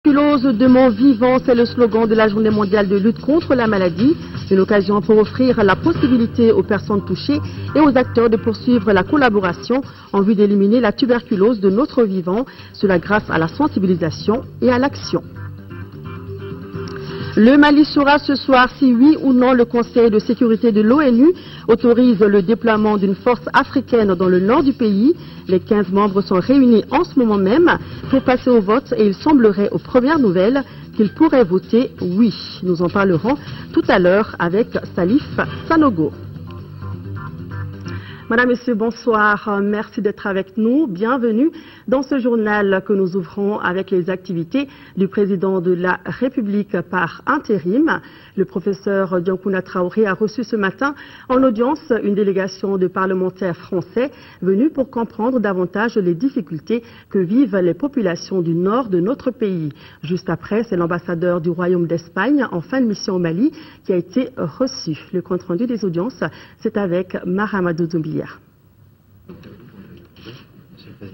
Tuberculose de mon vivant, c'est le slogan de la Journée mondiale de lutte contre la maladie. Une occasion pour offrir la possibilité aux personnes touchées et aux acteurs de poursuivre la collaboration en vue d'éliminer la tuberculose de notre vivant, cela grâce à la sensibilisation et à l'action. Le Mali saura ce soir si oui ou non le Conseil de sécurité de l'ONU autorise le déploiement d'une force africaine dans le nord du pays. Les 15 membres sont réunis en ce moment même pour passer au vote et il semblerait aux premières nouvelles qu'ils pourraient voter oui. Nous en parlerons tout à l'heure avec Salif Sanogo. Madame, Monsieur, bonsoir. Merci d'être avec nous. Bienvenue dans ce journal que nous ouvrons avec les activités du président de la République par intérim. Le professeur Diankouna Traoré a reçu ce matin en audience une délégation de parlementaires français venus pour comprendre davantage les difficultés que vivent les populations du nord de notre pays. Juste après, c'est l'ambassadeur du Royaume d'Espagne en fin de mission au Mali qui a été reçu. Le compte-rendu des audiences, c'est avec Mahamadou Doumbia.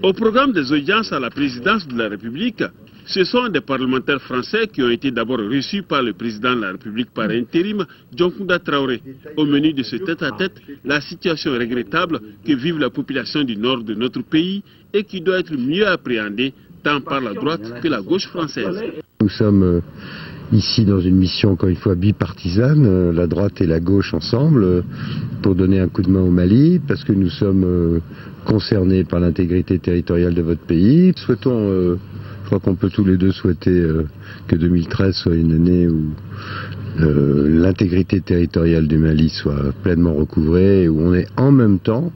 Au programme des audiences à la présidence de la République, ce sont des parlementaires français qui ont été d'abord reçus par le président de la République par intérim, Diankouna Traoré. Au menu de ce tête-à-tête, la situation regrettable que vive la population du nord de notre pays et qui doit être mieux appréhendée tant par la droite que la gauche française. Nous sommes ici dans une mission encore une fois bipartisane, la droite et la gauche ensemble, pour donner un coup de main au Mali, parce que nous sommes concernés par l'intégrité territoriale de votre pays. Souhaitons, je crois qu'on peut tous les deux souhaiter que 2013 soit une année où l'intégrité territoriale du Mali soit pleinement recouvrée et où on est en même temps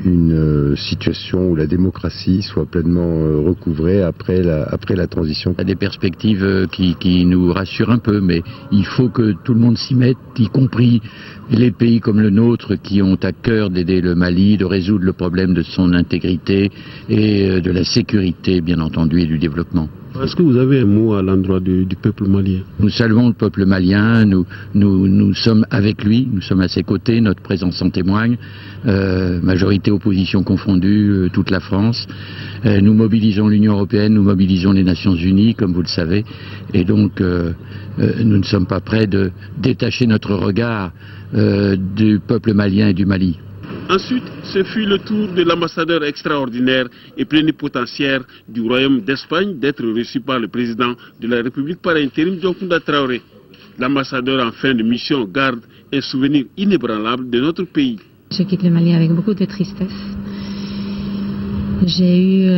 une situation où la démocratie soit pleinement recouvrée après la transition. Il y a des perspectives qui nous rassurent un peu, mais il faut que tout le monde s'y mette, y compris les pays comme le nôtre qui ont à cœur d'aider le Mali, de résoudre le problème de son intégrité et de la sécurité, bien entendu, et du développement. Est-ce que vous avez un mot à l'endroit du peuple malien? Nous saluons le peuple malien, nous sommes avec lui, nous sommes à ses côtés, notre présence en témoigne, majorité opposition confondue, toute la France. Nous mobilisons l'Union européenne, nous mobilisons les Nations unies, comme vous le savez, et donc nous ne sommes pas prêts de détacher notre regard du peuple malien et du Mali. Ensuite, ce fut le tour de l'ambassadeur extraordinaire et plénipotentiaire du Royaume d'Espagne d'être reçu par le président de la République par intérim, Diankouna Traoré. L'ambassadeur en fin de mission garde un souvenir inébranlable de notre pays. Je quitte le Mali avec beaucoup de tristesse. J'ai eu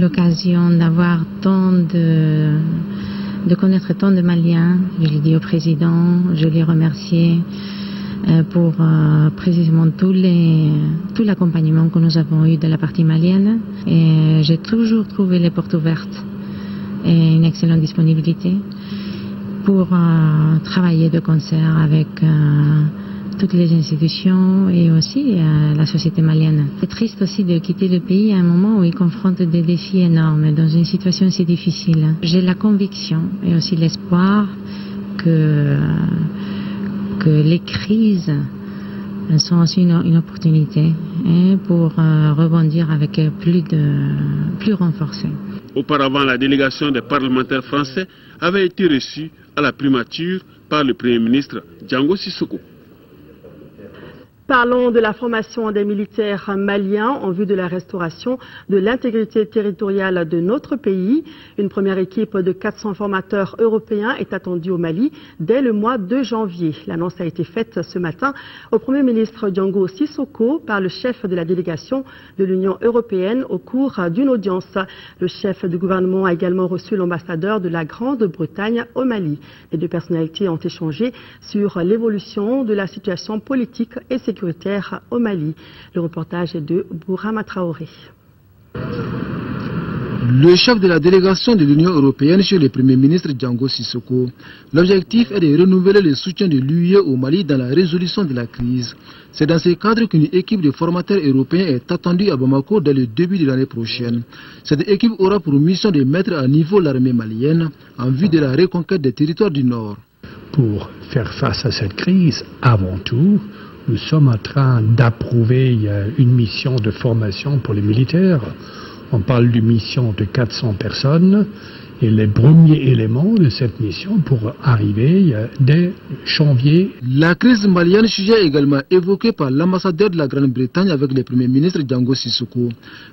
l'occasion d'avoir de connaître tant de Maliens. Je l'ai dit au président, je l'ai remercié pour précisément tout l'accompagnement que nous avons eu de la partie malienne. Et j'ai toujours trouvé les portes ouvertes et une excellente disponibilité pour travailler de concert avec toutes les institutions et aussi la société malienne. C'est triste aussi de quitter le pays à un moment où il confronte des défis énormes dans une situation si difficile. J'ai la conviction et aussi l'espoir que les crises sont aussi une opportunité pour rebondir avec plus renforcé. Auparavant, la délégation des parlementaires français avait été reçue à la primature par le Premier ministre Django Sissoko. Parlons de la formation des militaires maliens en vue de la restauration de l'intégrité territoriale de notre pays. Une première équipe de 400 formateurs européens est attendue au Mali dès le mois de janvier. L'annonce a été faite ce matin au Premier ministre Django Sissoko par le chef de la délégation de l'Union européenne au cours d'une audience. Le chef du gouvernement a également reçu l'ambassadeur de la Grande-Bretagne au Mali. Les deux personnalités ont échangé sur l'évolution de la situation politique et sécuritaire au Mali. Le reportage est de Bourama Traoré. Le chef de la délégation de l'Union européenne chez le Premier ministre Django Sissoko, l'objectif est de renouveler le soutien de l'UE au Mali dans la résolution de la crise. C'est dans ce cadre qu'une équipe de formateurs européens est attendue à Bamako dès le début de l'année prochaine. Cette équipe aura pour mission de mettre à niveau l'armée malienne en vue de la reconquête des territoires du Nord. Pour faire face à cette crise, avant tout, nous sommes en train d'approuver une mission de formation pour les militaires. On parle d'une mission de 400 personnes est le premier élément de cette mission pour arriver dès janvier. La crise malienne, sujet également évoqué par l'ambassadeur de la Grande-Bretagne avec le Premier ministre Django Sissoko.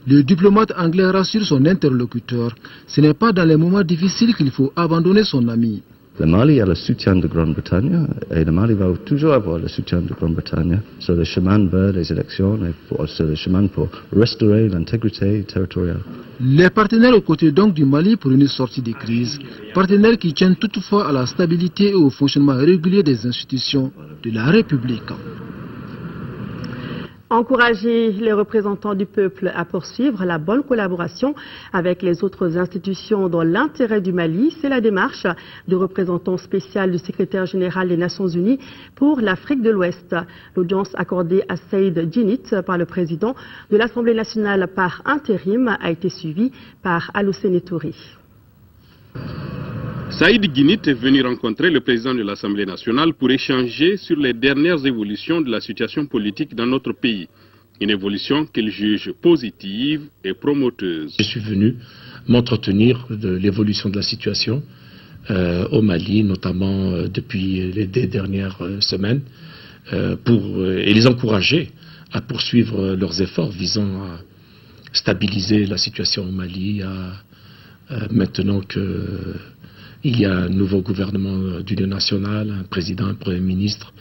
Le diplomate anglais rassure son interlocuteur. Ce n'est pas dans les moments difficiles qu'il faut abandonner son ami. Le Mali a le soutien de Grande-Bretagne et le Mali va toujours avoir le soutien de Grande-Bretagne sur le chemin vers les élections et sur le chemin pour restaurer l'intégrité territoriale. Les partenaires aux côtés donc du Mali pour une sortie de crise. Partenaires qui tiennent toutefois à la stabilité et au fonctionnement régulier des institutions de la République. Encourager les représentants du peuple à poursuivre la bonne collaboration avec les autres institutions dans l'intérêt du Mali, c'est la démarche du représentant spécial du secrétaire général des Nations Unies pour l'Afrique de l'Ouest. L'audience accordée à Saïd Djinnit par le président de l'Assemblée nationale par intérim a été suivie par Alocene Touré. Saïd Djinnit est venu rencontrer le président de l'Assemblée nationale pour échanger sur les dernières évolutions de la situation politique dans notre pays. Une évolution qu'il juge positive et promoteuse. Je suis venu m'entretenir de l'évolution de la situation au Mali, notamment depuis les dernières semaines, et les encourager à poursuivre leurs efforts visant à stabiliser la situation au Mali, maintenant qu'il y a un nouveau gouvernement d'union nationale, un président, un premier ministre,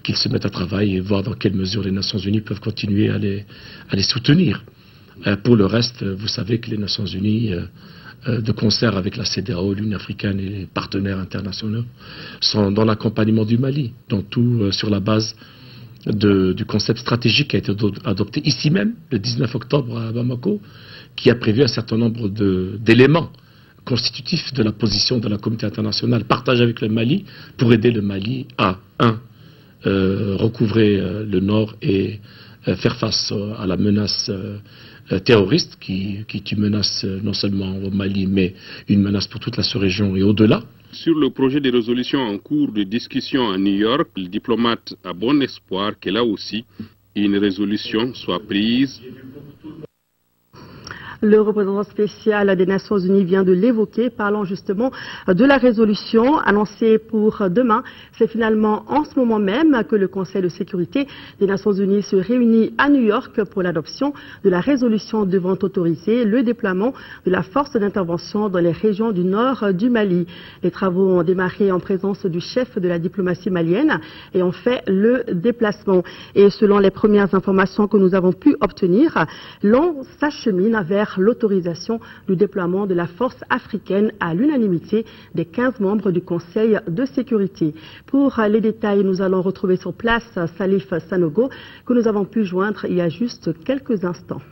qu'ils se mettent à travail et voir dans quelle mesure les Nations Unies peuvent continuer à les soutenir. Pour le reste, vous savez que les Nations Unies, de concert avec la CEDEAO, l'Union africaine et les partenaires internationaux, sont dans l'accompagnement du Mali, donc tout sur la base du concept stratégique qui a été adopté ici même, le 19 octobre à Bamako, qui a prévu un certain nombre d'éléments constitutifs de la position de la communauté internationale partagée avec le Mali pour aider le Mali à, recouvrer le nord et faire face à la menace terroriste qui menace non seulement au Mali mais une menace pour toute la sous-région et au-delà. Sur le projet de résolution en cours de discussion à New York, le diplomate a bon espoir que là aussi une résolution soit prise. Le représentant spécial des Nations Unies vient de l'évoquer, parlant justement de la résolution annoncée pour demain. C'est finalement en ce moment même que le Conseil de sécurité des Nations Unies se réunit à New York pour l'adoption de la résolution devant autoriser le déploiement de la force d'intervention dans les régions du nord du Mali. Les travaux ont démarré en présence du chef de la diplomatie malienne et ont fait le déplacement. Et selon les premières informations que nous avons pu obtenir, l'on s'achemine vers l'autorisation du déploiement de la force africaine à l'unanimité des 15 membres du Conseil de sécurité. Pour les détails, nous allons retrouver sur place Salif Sanogo, que nous avons pu joindre il y a juste quelques instants.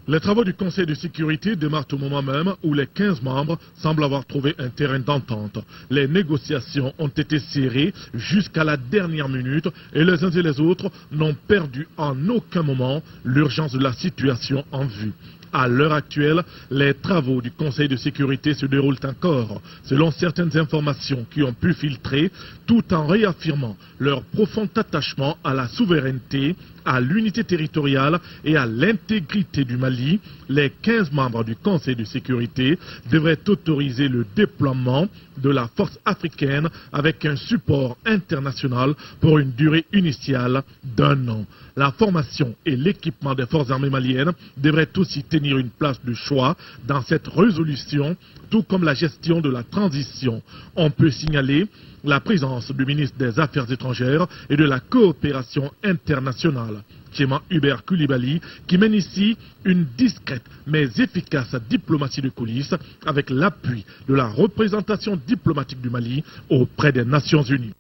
Les travaux du Conseil de sécurité démarrent au moment même où les 15 membres semblent avoir trouvé un terrain d'entente. Les négociations ont été serrées jusqu'à la dernière minute et les uns et les autres n'ont perdu en aucun moment l'urgence de la situation en vue. À l'heure actuelle, les travaux du Conseil de sécurité se déroulent encore, selon certaines informations qui ont pu filtrer, tout en réaffirmant leur profond attachement à la souveraineté, à l'unité territoriale et à l'intégrité du Mali. Les 15 membres du Conseil de sécurité devraient autoriser le déploiement de la force africaine avec un support international pour une durée initiale d'1 an. La formation et l'équipement des forces armées maliennes devraient aussi tenir une place de choix dans cette résolution, tout comme la gestion de la transition. On peut signaler la présence du ministre des Affaires étrangères et de la coopération internationale, Tchéma Hubert Coulibaly, qui mène ici une discrète mais efficace diplomatie de coulisses avec l'appui de la représentation diplomatique du Mali auprès des Nations Unies.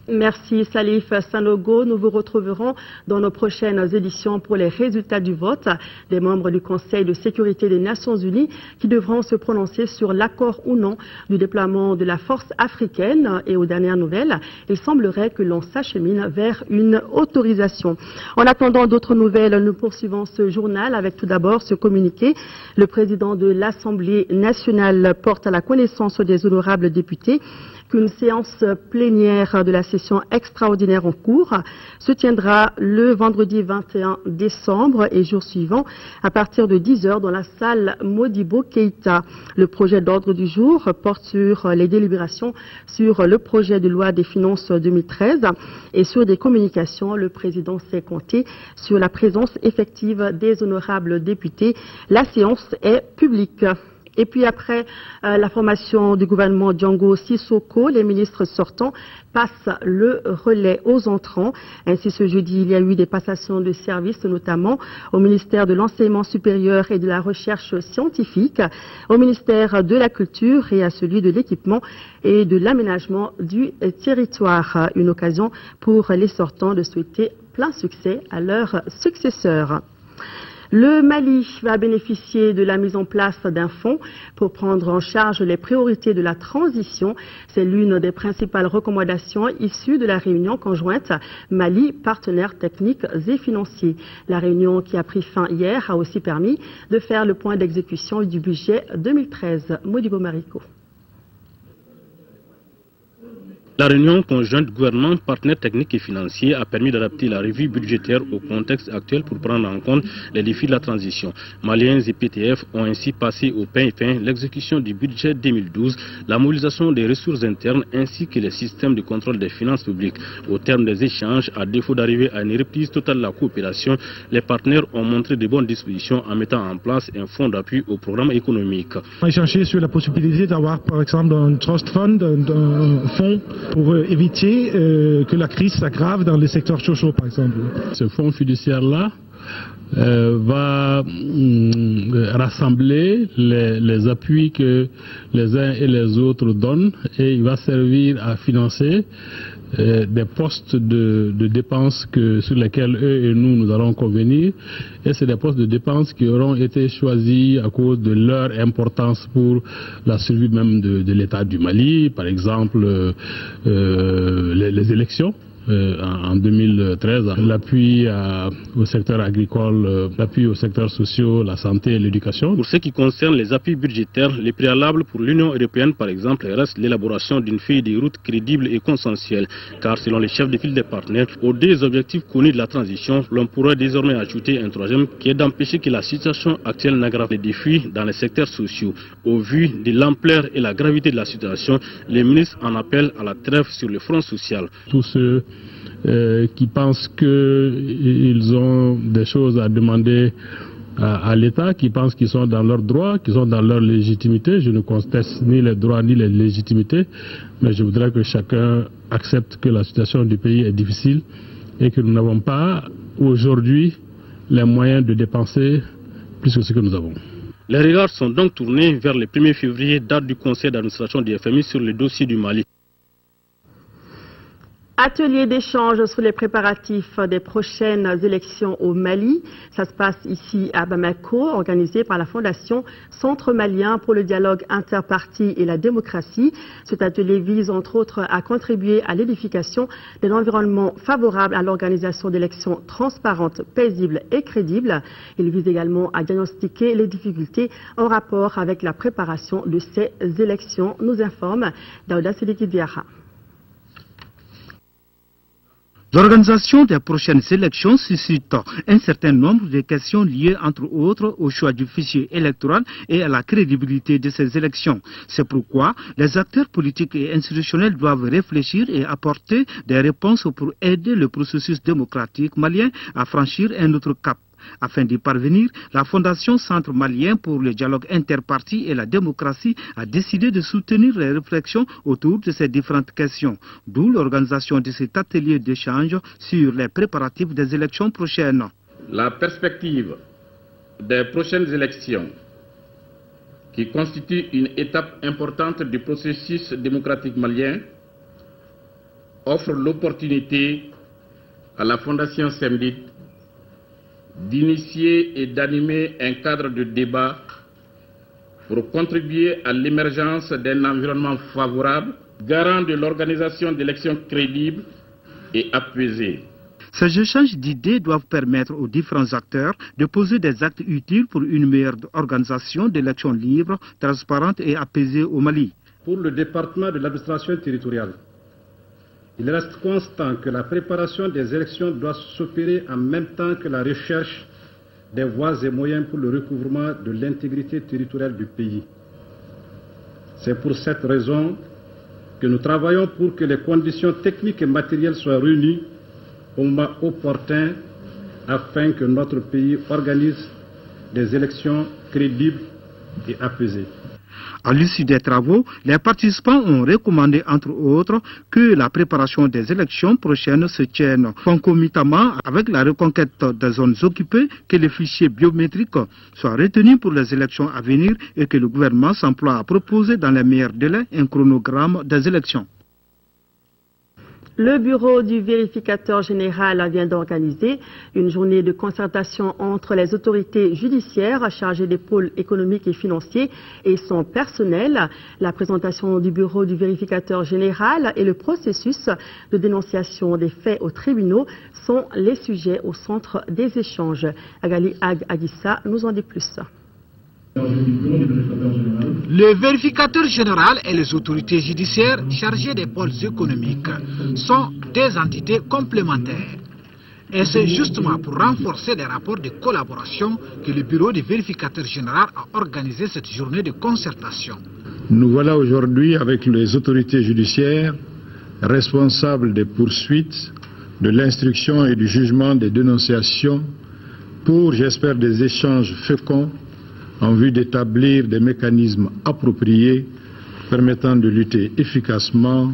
Merci Salif Sanogo. Nous vous retrouverons dans nos prochaines éditions pour les résultats du vote des membres du Conseil de sécurité des Nations Unies qui devront se prononcer sur l'accord ou non du déploiement de la force africaine. Et aux dernières nouvelles, il semblerait que l'on s'achemine vers une autorisation. En attendant d'autres nouvelles, nous poursuivons ce journal avec tout d'abord ce communiqué. Le président de l'Assemblée nationale porte à la connaissance des honorables députés qu'une séance plénière de la session extraordinaire en cours se tiendra le vendredi 21 décembre et jour suivant à partir de 10h dans la salle Modibo Keïta. Le projet d'ordre du jour porte sur les délibérations sur le projet de loi des finances 2013 et sur des communications. Le président s'est compté sur la présence effective des honorables députés. La séance est publique. Et puis après la formation du gouvernement Django Sissoko, les ministres sortants passent le relais aux entrants. Ainsi, ce jeudi, il y a eu des passations de services, notamment au ministère de l'Enseignement supérieur et de la Recherche scientifique, au ministère de la Culture et à celui de l'Équipement et de l'Aménagement du territoire. Une occasion pour les sortants de souhaiter plein succès à leurs successeurs. Le Mali va bénéficier de la mise en place d'un fonds pour prendre en charge les priorités de la transition. C'est l'une des principales recommandations issues de la réunion conjointe Mali, partenaires techniques et financiers. La réunion qui a pris fin hier a aussi permis de faire le point d'exécution du budget 2013. Modibo Mariko. La réunion conjointe gouvernement, partenaires techniques et financiers a permis d'adapter la revue budgétaire au contexte actuel pour prendre en compte les défis de la transition. Maliens et PTF ont ainsi passé au pain et pain l'exécution du budget 2012, la mobilisation des ressources internes ainsi que les systèmes de contrôle des finances publiques. Au terme des échanges, à défaut d'arriver à une reprise totale de la coopération, les partenaires ont montré de bonnes dispositions en mettant en place un fonds d'appui au programme économique. On a échangé sur la possibilité d'avoir par exemple un trust fund, un fonds pour éviter que la crise s'aggrave dans les secteurs chauds, par exemple. Ce fonds fiduciaire-là va rassembler les appuis que les uns et les autres donnent et il va servir à financer des postes de dépenses sur lesquels eux et nous allons convenir, et c'est des postes de dépenses qui auront été choisis à cause de leur importance pour la survie même de l'État du Mali, par exemple les élections. En 2013, l'appui au secteur agricole, l'appui aux secteurs sociaux, la santé et l'éducation. Pour ce qui concerne les appuis budgétaires, les préalables pour l'Union européenne, par exemple, reste l'élaboration d'une feuille de route crédible et consensuelle. Car selon les chefs de file des partenaires, aux deux objectifs connus de la transition, l'on pourrait désormais ajouter un troisième qui est d'empêcher que la situation actuelle n'aggrave les défis dans les secteurs sociaux. Au vu de l'ampleur et la gravité de la situation, les ministres en appellent à la trêve sur le front social. Tous ceux qui pensent qu'ils ont des choses à demander à l'État, qui pensent qu'ils sont dans leurs droits, qu'ils sont dans leur légitimité. Je ne conteste ni les droits ni les légitimités, mais je voudrais que chacun accepte que la situation du pays est difficile et que nous n'avons pas aujourd'hui les moyens de dépenser plus que ce que nous avons. Les regards sont donc tournés vers le 1er février, date du conseil d'administration du FMI sur le dossier du Mali. Atelier d'échange sur les préparatifs des prochaines élections au Mali. Ça se passe ici à Bamako, organisé par la Fondation Centre Malien pour le dialogue interparti et la démocratie. Cet atelier vise entre autres à contribuer à l'édification d'un environnement favorable à l'organisation d'élections transparentes, paisibles et crédibles. Il vise également à diagnostiquer les difficultés en rapport avec la préparation de ces élections, nous informe Daouda Sidiki Diarra. L'organisation des prochaines élections suscite un certain nombre de questions liées entre autres au choix du fichier électoral et à la crédibilité de ces élections. C'est pourquoi les acteurs politiques et institutionnels doivent réfléchir et apporter des réponses pour aider le processus démocratique malien à franchir un autre cap. Afin d'y parvenir, la Fondation Centre Malien pour le dialogue interparti et la démocratie a décidé de soutenir les réflexions autour de ces différentes questions, d'où l'organisation de cet atelier d'échange sur les préparatifs des élections prochaines. La perspective des prochaines élections, qui constitue une étape importante du processus démocratique malien, offre l'opportunité à la Fondation CEMDID d'initier et d'animer un cadre de débat pour contribuer à l'émergence d'un environnement favorable, garant de l'organisation d'élections crédibles et apaisées. Ces échanges d'idées doivent permettre aux différents acteurs de poser des actes utiles pour une meilleure organisation d'élections libres, transparentes et apaisées au Mali. Pour le département de l'administration territoriale, il reste constant que la préparation des élections doit s'opérer en même temps que la recherche des voies et moyens pour le recouvrement de l'intégrité territoriale du pays. C'est pour cette raison que nous travaillons pour que les conditions techniques et matérielles soient réunies au moment opportun afin que notre pays organise des élections crédibles et apaisées. À l'issue des travaux, les participants ont recommandé, entre autres, que la préparation des élections prochaines se tienne concomitamment avec la reconquête des zones occupées, que les fichiers biométriques soient retenus pour les élections à venir et que le gouvernement s'emploie à proposer dans les meilleurs délais un chronogramme des élections. Le bureau du vérificateur général vient d'organiser une journée de concertation entre les autorités judiciaires chargées des pôles économiques et financiers et son personnel. La présentation du bureau du vérificateur général et le processus de dénonciation des faits aux tribunaux sont les sujets au centre des échanges. Agali Agissa nous en dit plus. Le vérificateur général et les autorités judiciaires chargées des pôles économiques sont des entités complémentaires. Et c'est justement pour renforcer les rapports de collaboration que le bureau du vérificateur général a organisé cette journée de concertation. Nous voilà aujourd'hui avec les autorités judiciaires responsables des poursuites, de l'instruction et du jugement des dénonciations pour, j'espère, des échanges féconds en vue d'établir des mécanismes appropriés permettant de lutter efficacement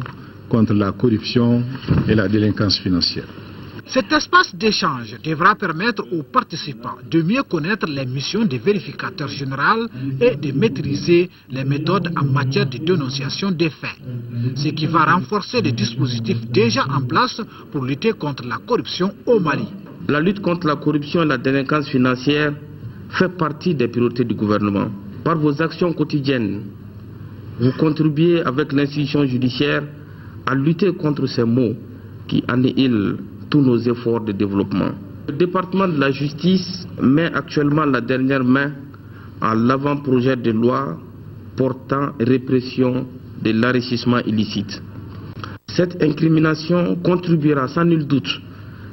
contre la corruption et la délinquance financière. Cet espace d'échange devra permettre aux participants de mieux connaître les missions des vérificateurs généraux et de maîtriser les méthodes en matière de dénonciation des faits, ce qui va renforcer les dispositifs déjà en place pour lutter contre la corruption au Mali. La lutte contre la corruption et la délinquance financière fait partie des priorités du gouvernement. Par vos actions quotidiennes, vous contribuez avec l'institution judiciaire à lutter contre ces maux qui annihilent tous nos efforts de développement. Le département de la justice met actuellement la dernière main à l'avant-projet de loi portant répression de l'enrichissement illicite. Cette incrimination contribuera sans nul doute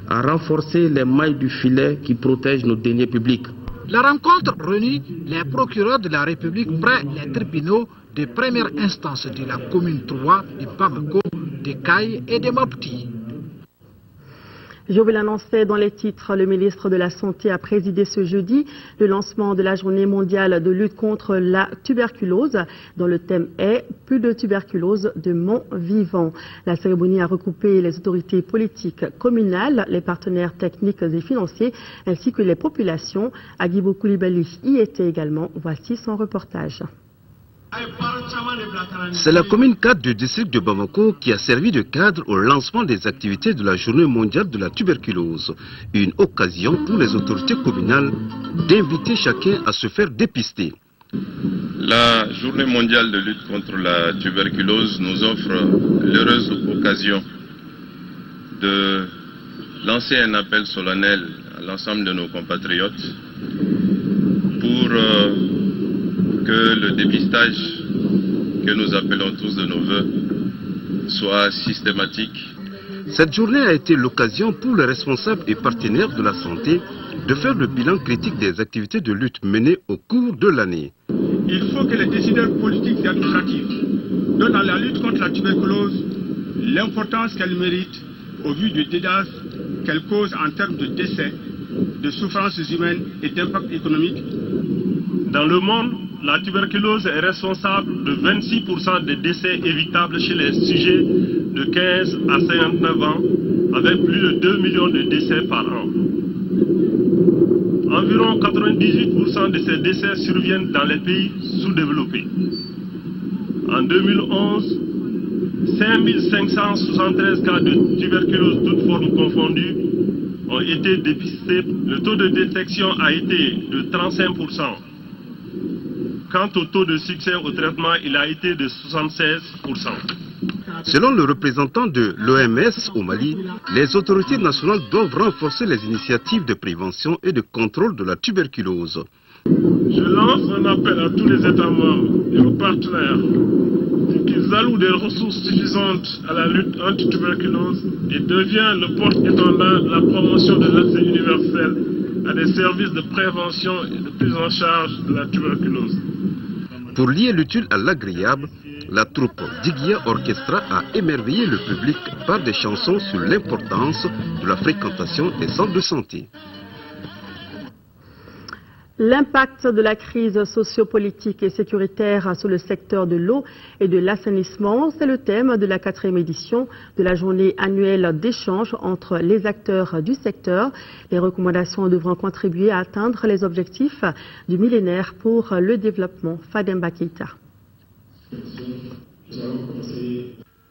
à renforcer les mailles du filet qui protègent nos deniers publics. La rencontre réunit les procureurs de la République près des tribunaux de première instance de la commune 3 de Bamako, de Caille et de Mopti. Je vous l'annonçais dans les titres, le ministre de la Santé a présidé ce jeudi le lancement de la journée mondiale de lutte contre la tuberculose, dont le thème est « Plus de tuberculose de mon vivant ». La cérémonie a regroupé les autorités politiques communales, les partenaires techniques et financiers, ainsi que les populations. Aguibo Koulibaly y était également. Voici son reportage. C'est la commune 4 du district de Bamako qui a servi de cadre au lancement des activités de la journée mondiale de la tuberculose. Une occasion pour les autorités communales d'inviter chacun à se faire dépister. La journée mondiale de lutte contre la tuberculose nous offre l'heureuse occasion de lancer un appel solennel à l'ensemble de nos compatriotes pour que le dépistage que nous appelons tous de nos voeux soit systématique. Cette journée a été l'occasion pour les responsables et partenaires de la santé de faire le bilan critique des activités de lutte menées au cours de l'année. Il faut que les décideurs politiques et administratifs donnent à la lutte contre la tuberculose l'importance qu'elle mérite au vu du dégâts qu'elle cause en termes de décès, de souffrances humaines et d'impact économique. Dans le monde, la tuberculose est responsable de 26% des décès évitables chez les sujets de 15 à 59 ans, avec plus de 2 millions de décès par an. Environ 98% de ces décès surviennent dans les pays sous-développés. En 2011, 5573 cas de tuberculose, toutes formes confondues, ont été dépistés. Le taux de détection a été de 35%. Quant au taux de succès au traitement, il a été de 76%. Selon le représentant de l'OMS au Mali, les autorités nationales doivent renforcer les initiatives de prévention et de contrôle de la tuberculose. Je lance un appel à tous les États membres et aux partenaires pour qu'ils Nous allouons des ressources suffisantes à la lutte anti-tuberculose et devient le porte-étendard de la promotion de l'accès universel à des services de prévention et de prise en charge de la tuberculose. Pour lier l'utile à l'agréable, la troupe Diguia Orchestra a émerveillé le public par des chansons sur l'importance de la fréquentation des centres de santé. L'impact de la crise sociopolitique et sécuritaire sur le secteur de l'eau et de l'assainissement, c'est le thème de la 4e édition de la journée annuelle d'échange entre les acteurs du secteur. Les recommandations devront contribuer à atteindre les objectifs du millénaire pour le développement. Fademba Keita.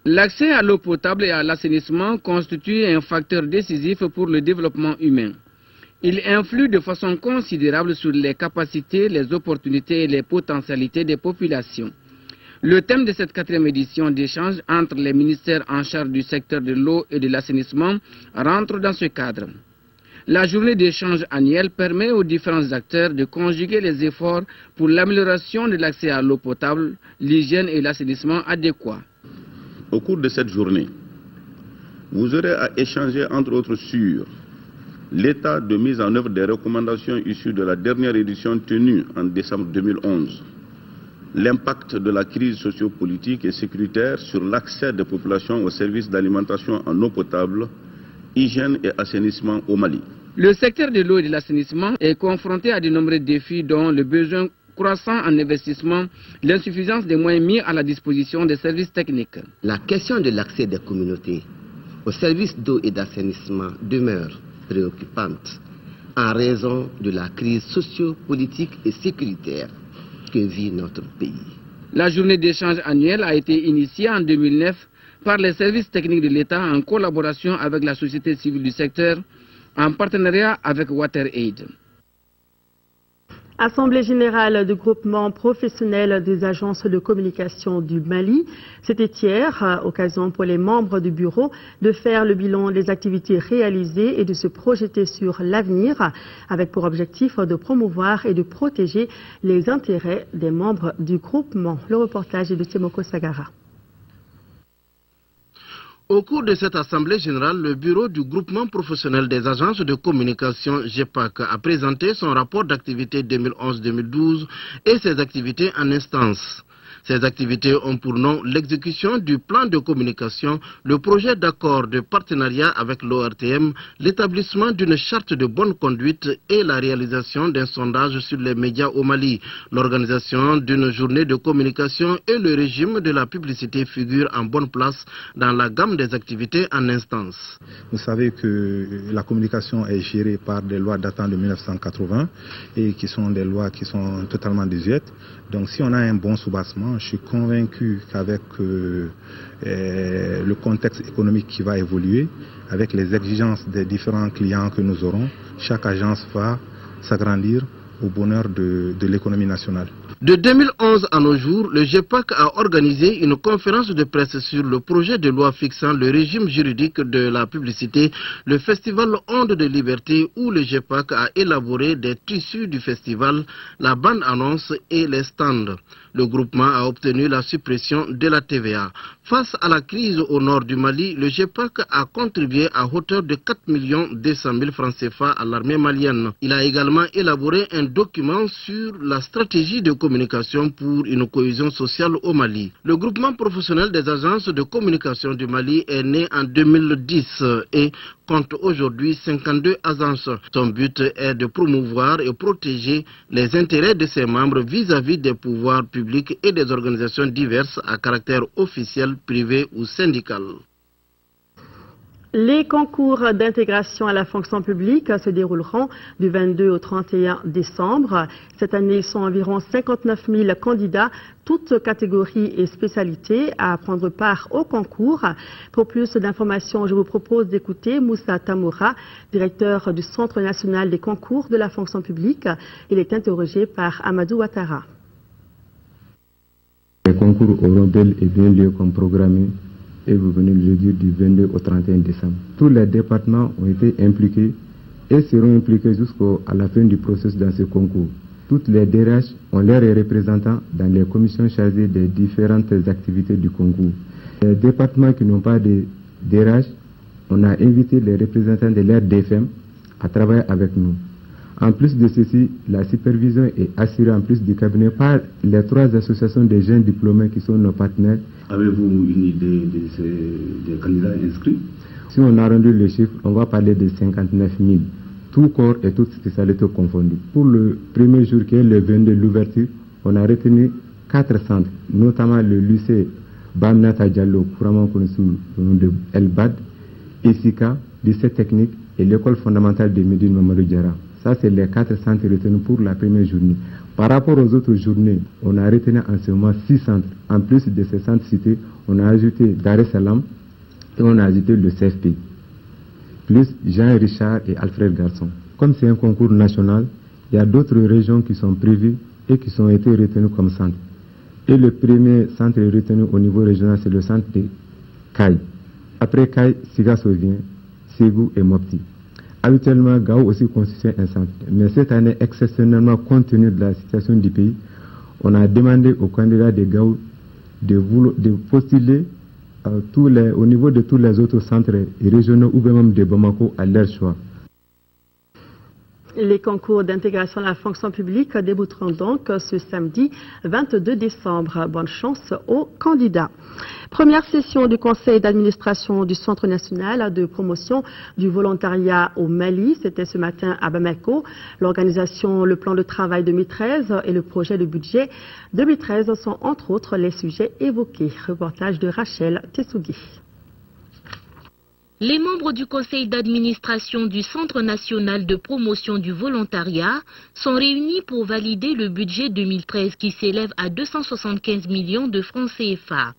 L'accès à l'eau potable et à l'assainissement constitue un facteur décisif pour le développement humain. Il influe de façon considérable sur les capacités, les opportunités et les potentialités des populations. Le thème de cette 4e édition d'échange entre les ministères en charge du secteur de l'eau et de l'assainissement rentre dans ce cadre. La journée d'échange annuelle permet aux différents acteurs de conjuguer les efforts pour l'amélioration de l'accès à l'eau potable, l'hygiène et l'assainissement adéquats. Au cours de cette journée, vous aurez à échanger entre autres sur l'état de mise en œuvre des recommandations issues de la dernière édition tenue en décembre 2011, l'impact de la crise sociopolitique et sécuritaire sur l'accès des populations aux services d'alimentation en eau potable, hygiène et assainissement au Mali. Le secteur de l'eau et de l'assainissement est confronté à de nombreux défis dont le besoin croissant en investissement, l'insuffisance des moyens mis à la disposition des services techniques. La question de l'accès des communautés aux services d'eau et d'assainissement demeure préoccupante en raison de la crise socio-politique et sécuritaire que vit notre pays. La journée d'échange annuelle a été initiée en 2009 par les services techniques de l'État en collaboration avec la société civile du secteur, en partenariat avec WaterAid. Assemblée générale du groupement professionnel des agences de communication du Mali. C'était hier, occasion pour les membres du bureau de faire le bilan des activités réalisées et de se projeter sur l'avenir, avec pour objectif de promouvoir et de protéger les intérêts des membres du groupement. Le reportage est de Temoko Sagara. Au cours de cette assemblée générale, le bureau du groupement professionnel des agences de communication GEPAC a présenté son rapport d'activité 2011-2012 et ses activités en instance. Ces activités ont pour nom l'exécution du plan de communication, le projet d'accord de partenariat avec l'ORTM, l'établissement d'une charte de bonne conduite et la réalisation d'un sondage sur les médias au Mali. L'organisation d'une journée de communication et le régime de la publicité figurent en bonne place dans la gamme des activités en instance. Vous savez que la communication est gérée par des lois datant de 1980 et qui sont des lois qui sont totalement désuètes. Donc si on a un bon soubassement, je suis convaincu qu'avec le contexte économique qui va évoluer, avec les exigences des différents clients que nous aurons, chaque agence va s'agrandir au bonheur de l'économie nationale. De 2011 à nos jours, le GEPAC a organisé une conférence de presse sur le projet de loi fixant le régime juridique de la publicité, le festival Onde de Liberté, où le GEPAC a élaboré des tissus du festival, la bande-annonce et les stands. Le groupement a obtenu la suppression de la TVA. Face à la crise au nord du Mali, le GEPAC a contribué à hauteur de 4 200 000 francs CFA à l'armée malienne. Il a également élaboré un document sur la stratégie de communication pour une cohésion sociale au Mali. Le groupement professionnel des agences de communication du Mali est né en 2010 et compte aujourd'hui 52 agences. Son but est de promouvoir et protéger les intérêts de ses membres vis-à-vis des pouvoirs publics et des organisations diverses à caractère officiel, privé ou syndical. Les concours d'intégration à la fonction publique se dérouleront du 22 au 31 décembre. Cette année, ils sont environ 59 000 candidats, toutes catégories et spécialités, à prendre part au concours. Pour plus d'informations, je vous propose d'écouter Moussa Tamoura, directeur du Centre national des concours de la fonction publique. Il est interrogé par Amadou Ouattara. Les concours auront bel et bien lieu comme programmé. Et vous venez de le dire, du 22 au 31 décembre. Tous les départements ont été impliqués et seront impliqués jusqu'à la fin du processus dans ce concours. toutes les DRH ont leurs représentants dans les commissions chargées des différentes activités du concours. Les départements qui n'ont pas de DRH, on a invité les représentants de leur DFM à travailler avec nous. En plus de ceci, la supervision est assurée en plus du cabinet par les 3 associations des jeunes diplômés qui sont nos partenaires. Avez-vous une idée des candidats inscrits? Si on a rendu le chiffre, on va parler de 59 000, tout corps et toutes spécialités confondues. Pour le premier jour qui est le 22 de l'ouverture, on a retenu 4 centres, notamment le lycée Bamnata Diallo, couramment connu sous le nom de El-Bad, Isika, lycée technique et l'école fondamentale de Médine Mamadou Diarra. Ça, c'est les 4 centres retenus pour la première journée. Par rapport aux autres journées, on a retenu en ce moment 6 centres. En plus de ces centres cités, on a ajouté Dar es Salaam et on a ajouté le CFP, plus Jean-Richard et Alfred Garçon. Comme c'est un concours national, il y a d'autres régions qui sont prévues et qui ont été retenues comme centres. Et le premier centre retenu au niveau régional, c'est le centre de Caille. Après Caille, Sigasso vient, Ségou et Mopti. Habituellement, Gao aussi constitue un centre. Mais cette année, exceptionnellement, compte tenu de la situation du pays, on a demandé aux candidats de Gao de postuler au niveau de tous les autres centres régionaux ou même de Bamako à leur choix. Les concours d'intégration à la fonction publique débuteront donc ce samedi 22 décembre. Bonne chance aux candidats. Première session du conseil d'administration du Centre national de promotion du volontariat au Mali. C'était ce matin à Bamako. L'organisation, le plan de travail 2013 et le projet de budget 2013 sont entre autres les sujets évoqués. Reportage de Rachel Tessougui. Les membres du conseil d'administration du Centre national de promotion du volontariat sont réunis pour valider le budget 2013 qui s'élève à 275 millions de francs CFA.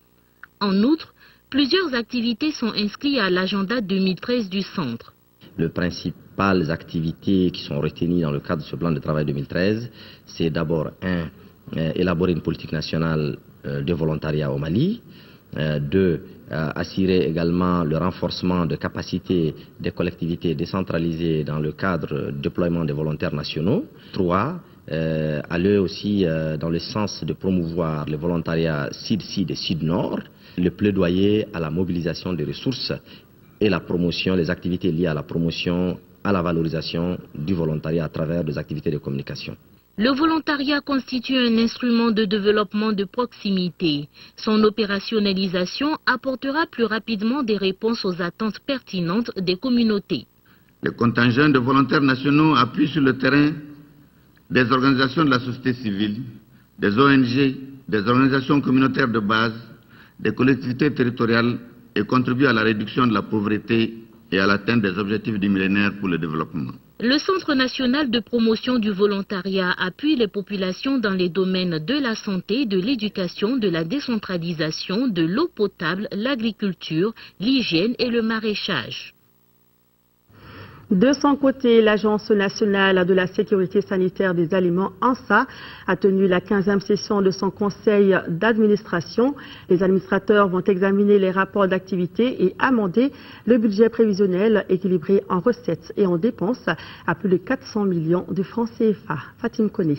En outre, plusieurs activités sont inscrites à l'agenda 2013 du centre. Les principales activités qui sont retenues dans le cadre de ce plan de travail 2013, c'est d'abord élaborer une politique nationale de volontariat au Mali. 2. Assurer également le renforcement de capacités des collectivités décentralisées dans le cadre du déploiement des volontaires nationaux. 3. Aller aussi dans le sens de promouvoir le volontariat Sud-Sud et Sud-Nord. Le plaidoyer à la mobilisation des ressources et la promotion, les activités liées à la promotion, à la valorisation du volontariat à travers des activités de communication. Le volontariat constitue un instrument de développement de proximité. Son opérationnalisation apportera plus rapidement des réponses aux attentes pertinentes des communautés. Le contingent de volontaires nationaux appuie sur le terrain des organisations de la société civile, des ONG, des organisations communautaires de base, des collectivités territoriales et contribue à la réduction de la pauvreté et à l'atteinte des objectifs du millénaire pour le développement. Le Centre national de promotion du volontariat appuie les populations dans les domaines de la santé, de l'éducation, de la décentralisation, de l'eau potable, l'agriculture, l'hygiène et le maraîchage. De son côté, l'Agence nationale de la sécurité sanitaire des aliments, ANSA, a tenu la 15e session de son conseil d'administration. Les administrateurs vont examiner les rapports d'activité et amender le budget prévisionnel équilibré en recettes et en dépenses à plus de 400 millions de francs CFA. Fatim Koné.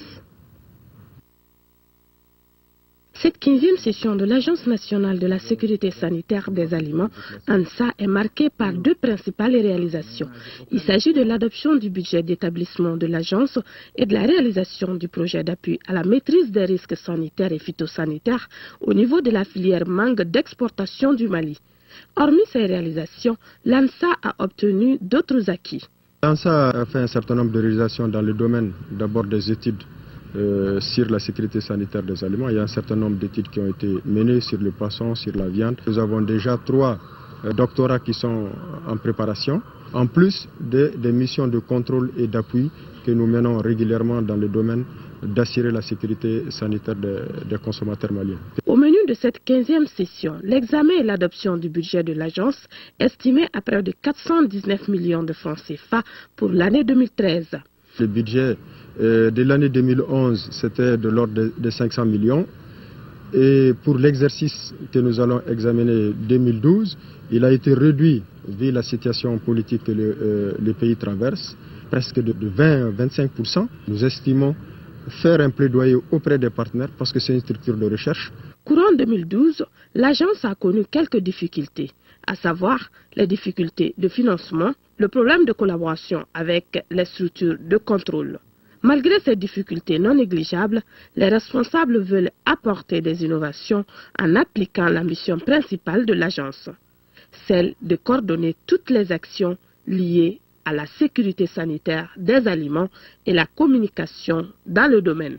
Cette 15e session de l'Agence nationale de la sécurité sanitaire des aliments, ANSA, est marquée par 2 principales réalisations. Il s'agit de l'adoption du budget d'établissement de l'agence et de la réalisation du projet d'appui à la maîtrise des risques sanitaires et phytosanitaires au niveau de la filière mangue d'exportation du Mali. Hormis ces réalisations, l'ANSA a obtenu d'autres acquis. L'ANSA a fait un certain nombre de réalisations dans le domaine d'abord des études sur la sécurité sanitaire des aliments. Il y a un certain nombre d'études qui ont été menées sur le poisson, sur la viande. Nous avons déjà 3 doctorats qui sont en préparation, en plus des missions de contrôle et d'appui que nous menons régulièrement dans le domaine d'assurer la sécurité sanitaire des consommateurs maliens. Au menu de cette 15e session, l'examen et l'adoption du budget de l'agence, estimé à près de 419 millions de francs CFA pour l'année 2013. Le budget de l'année 2011, c'était de l'ordre de 500 millions. Et pour l'exercice que nous allons examiner 2012, il a été réduit, vu la situation politique que le pays traverse, presque de 20 à 25%. Nous estimons faire un plaidoyer auprès des partenaires parce que c'est une structure de recherche. Courant 2012, l'agence a connu quelques difficultés, à savoir les difficultés de financement, le problème de collaboration avec les structures de contrôle. Malgré ces difficultés non négligeables, les responsables veulent apporter des innovations en appliquant la mission principale de l'agence, celle de coordonner toutes les actions liées à la sécurité sanitaire des aliments et la communication dans le domaine.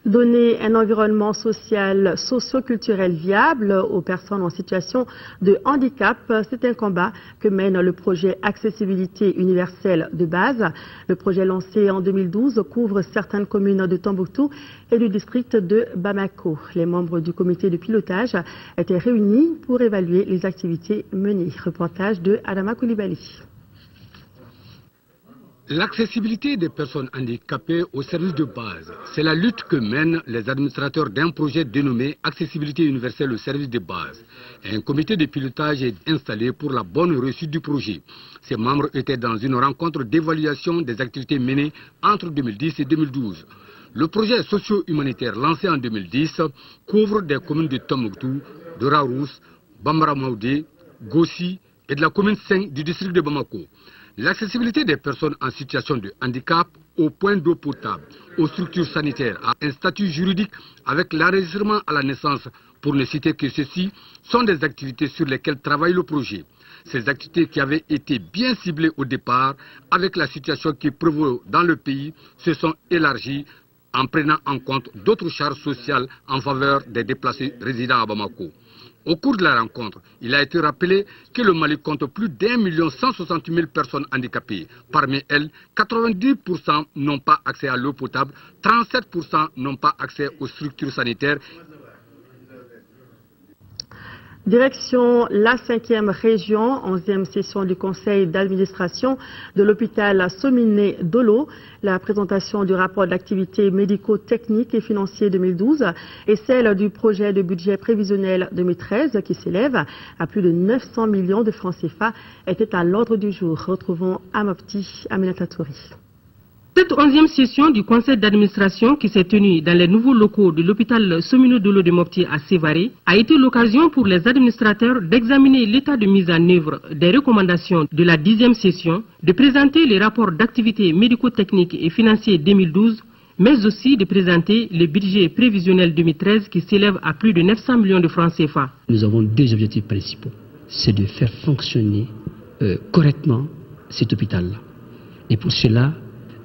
Donner un environnement social, socio-culturel viable aux personnes en situation de handicap, c'est un combat que mène le projet Accessibilité universelle de base. Le projet lancé en 2012 couvre certaines communes de Tombouctou et du district de Bamako. Les membres du comité de pilotage étaient réunis pour évaluer les activités menées. Reportage de Adama Koulibaly. L'accessibilité des personnes handicapées aux services de base, c'est la lutte que mènent les administrateurs d'un projet dénommé Accessibilité universelle aux services de base. Un comité de pilotage est installé pour la bonne réussite du projet. Ses membres étaient dans une rencontre d'évaluation des activités menées entre 2010 et 2012. Le projet socio-humanitaire lancé en 2010 couvre des communes de Tombouctou, de Raous, Bambara Maoudé, Gossi et de la commune 5 du district de Bamako. L'accessibilité des personnes en situation de handicap aux points d'eau potable, aux structures sanitaires, à un statut juridique avec l'enregistrement à la naissance, pour ne citer que ceci, sont des activités sur lesquelles travaille le projet. Ces activités qui avaient été bien ciblées au départ, avec la situation qui prévaut dans le pays, se sont élargies en prenant en compte d'autres charges sociales en faveur des déplacés résidant à Bamako. Au cours de la rencontre, il a été rappelé que le Mali compte plus d'1 160 000 personnes handicapées. Parmi elles, 90% n'ont pas accès à l'eau potable, 37% n'ont pas accès aux structures sanitaires. Direction la 5e région, 11e session du conseil d'administration de l'hôpital Sominé Dolo. La présentation du rapport d'activité médico-technique et financier 2012 et celle du projet de budget prévisionnel 2013 qui s'élève à plus de 900 millions de francs CFA était à l'ordre du jour. Retrouvons Amopti Aminata Touri. Cette 11e session du conseil d'administration qui s'est tenue dans les nouveaux locaux de l'hôpital Somino Dolo de Mopti à Sévaré a été l'occasion pour les administrateurs d'examiner l'état de mise en œuvre des recommandations de la 10e session, de présenter les rapports d'activité médico-technique et financier 2012, mais aussi de présenter le budget prévisionnel 2013 qui s'élève à plus de 900 millions de francs CFA. Nous avons deux objectifs principaux. C'est de faire fonctionner correctement cet hôpital-là. Et pour cela,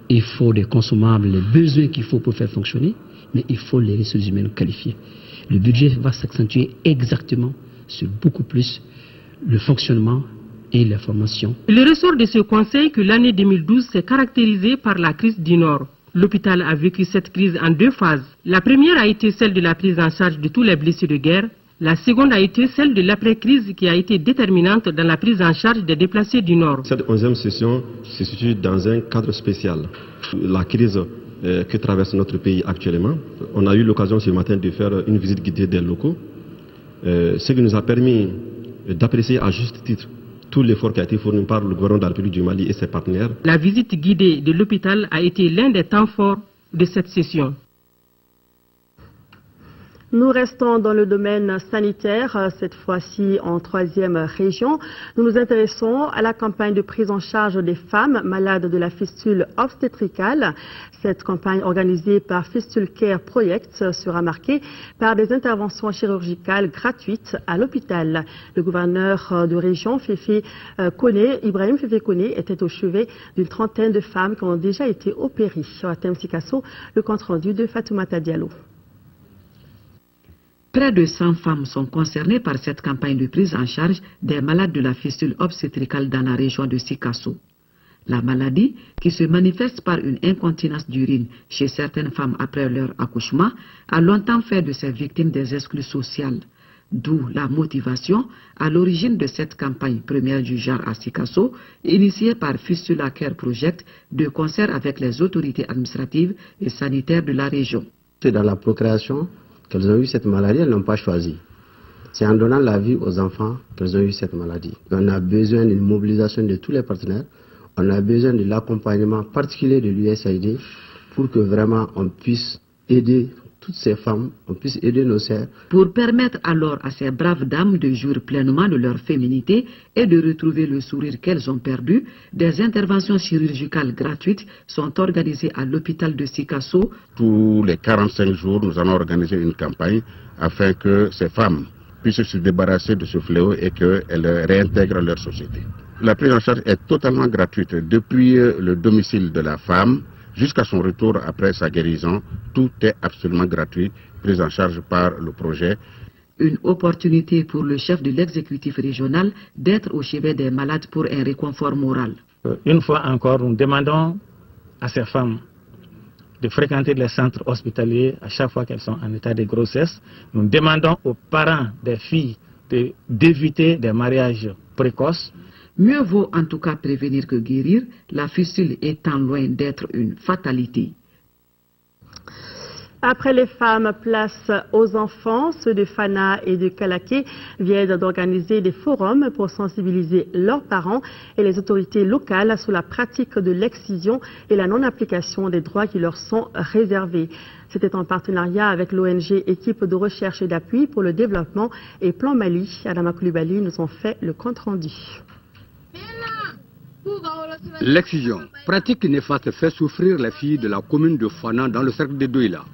il faut des consommables, les besoins qu'il faut pour faire fonctionner, mais il faut les ressources humaines qualifiées. Le budget va s'accentuer exactement sur beaucoup plus le fonctionnement et la formation. Le ressort de ce conseil que l'année 2012 s'est caractérisée par la crise du Nord. L'hôpital a vécu cette crise en deux phases. La première a été celle de la prise en charge de tous les blessés de guerre. La seconde a été celle de l'après-crise qui a été déterminante dans la prise en charge des déplacés du Nord. Cette 11e session se situe dans un cadre spécial. La crise que traverse notre pays actuellement. On a eu l'occasion ce matin de faire une visite guidée des locaux, ce qui nous a permis d'apprécier à juste titre tout l'effort qui a été fourni par le gouvernement de la République du Mali et ses partenaires. La visite guidée de l'hôpital a été l'un des temps forts de cette session. Nous restons dans le domaine sanitaire, cette fois-ci en 3e région. Nous nous intéressons à la campagne de prise en charge des femmes malades de la fistule obstétricale. Cette campagne organisée par Fistule Care Project sera marquée par des interventions chirurgicales gratuites à l'hôpital. Le gouverneur de région, Ibrahim Féfé Koné, était au chevet d'une trentaine de femmes qui ont déjà été opérées. À Temsikasso, le compte rendu de Fatoumata Diallo. Près de 100 femmes sont concernées par cette campagne de prise en charge des malades de la fistule obstétricale dans la région de Sikasso. La maladie, qui se manifeste par une incontinence d'urine chez certaines femmes après leur accouchement, a longtemps fait de ces victimes des exclus sociales. D'où la motivation à l'origine de cette campagne première du genre à Sikasso, initiée par Fistula Care Project, de concert avec les autorités administratives et sanitaires de la région. C'est dans la procréation qu'elles ont eu cette maladie, elles n'ont pas choisi. C'est en donnant la vie aux enfants qu'elles ont eu cette maladie. On a besoin d'une mobilisation de tous les partenaires. On a besoin de l'accompagnement particulier de l'USAID pour que vraiment on puisse aider toutes ces femmes, on puisse aider nos sœurs. Pour permettre alors à ces braves dames de jouir pleinement de leur féminité et de retrouver le sourire qu'elles ont perdu, des interventions chirurgicales gratuites sont organisées à l'hôpital de Sikasso. Tous les 45 jours, nous allons organiser une campagne afin que ces femmes puissent se débarrasser de ce fléau et qu'elles réintègrent leur société. La prise en charge est totalement gratuite depuis le domicile de la femme jusqu'à son retour après sa guérison. Tout est absolument gratuit, prise en charge par le projet. Une opportunité pour le chef de l'exécutif régional d'être au chevet des malades pour un réconfort moral. Une fois encore, nous demandons à ces femmes de fréquenter les centres hospitaliers à chaque fois qu'elles sont en état de grossesse. Nous demandons aux parents des filles d'éviter des mariages précoces. Mieux vaut en tout cas prévenir que guérir, la fistule étant loin d'être une fatalité. Après les femmes, place aux enfants. Ceux de Fana et de Kalaké viennent d'organiser des forums pour sensibiliser leurs parents et les autorités locales sur la pratique de l'excision et la non-application des droits qui leur sont réservés. C'était en partenariat avec l'ONG Équipe de recherche et d'appui pour le développement et Plan Mali. Adama Koulibaly nous en fait le compte-rendu. L'excision, pratique néfaste, fait souffrir les filles de la commune de Fana dans le cercle de Douila.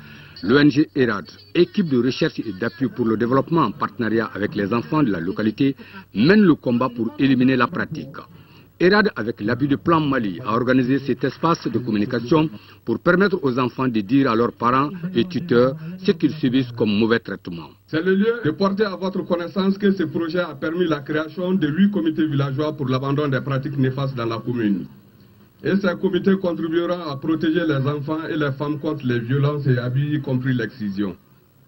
L'ONG ERAD, équipe de recherche et d'appui pour le développement en partenariat avec les enfants de la localité, mène le combat pour éliminer la pratique. ERAD, avec l'appui de Plan Mali, a organisé cet espace de communication pour permettre aux enfants de dire à leurs parents et tuteurs ce qu'ils subissent comme mauvais traitement. C'est le lieu de porter à votre connaissance que ce projet a permis la création de 8 comités villageois pour l'abandon des pratiques néfastes dans la commune. Et ces comités contribueront à protéger les enfants et les femmes contre les violences et abus, y compris l'excision.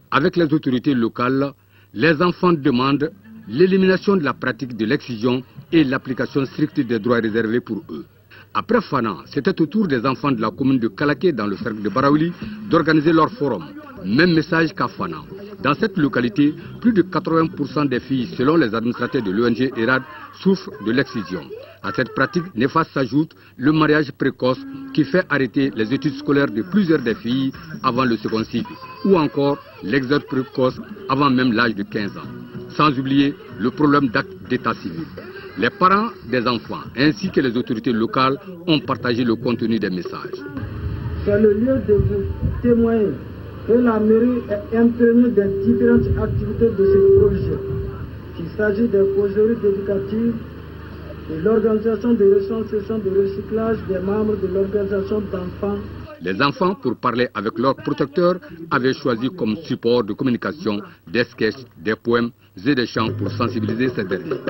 Avec les autorités locales, les enfants demandent l'élimination de la pratique de l'excision et l'application stricte des droits réservés pour eux. Après Fana, c'était au tour des enfants de la commune de Kalaké dans le cercle de Baraouli d'organiser leur forum. Même message qu'à Fana. Dans cette localité, plus de 80% des filles, selon les administrateurs de l'ONG ERAD, souffrent de l'excision. À cette pratique néfaste s'ajoute le mariage précoce qui fait arrêter les études scolaires de plusieurs des filles avant le second cycle, ou encore l'exode précoce avant même l'âge de 15 ans. Sans oublier le problème d'actes d'état civil. Les parents des enfants ainsi que les autorités locales ont partagé le contenu des messages. C'est le lieu de vous témoigner que la mairie est imprégnée des différentes activités de ce projet. Qu'il s'agit des causeries éducatives, de l'organisation de recensement de recyclage des membres de l'organisation d'enfants. Les enfants, pour parler avec leurs protecteurs, avaient choisi comme support de communication des sketchs, des poèmes et des chants pour sensibiliser ces derniers.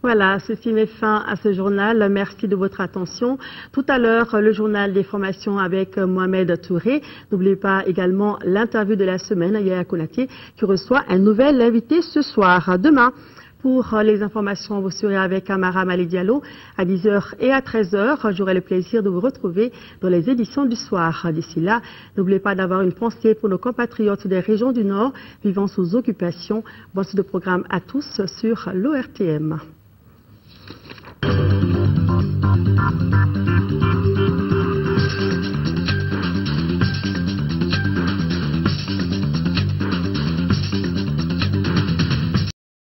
Voilà, ceci met fin à ce journal. Merci de votre attention. Tout à l'heure, le journal des formations avec Mohamed Touré. N'oubliez pas également l'interview de la semaine, Yaya Konaté, qui reçoit un nouvel invité ce soir. Demain, pour les informations, vous serez avec Amara Mali Diallo à 10h et à 13h. J'aurai le plaisir de vous retrouver dans les éditions du soir. D'ici là, n'oubliez pas d'avoir une pensée pour nos compatriotes des régions du Nord vivant sous occupation. Bon suite de programme à tous sur l'ORTM.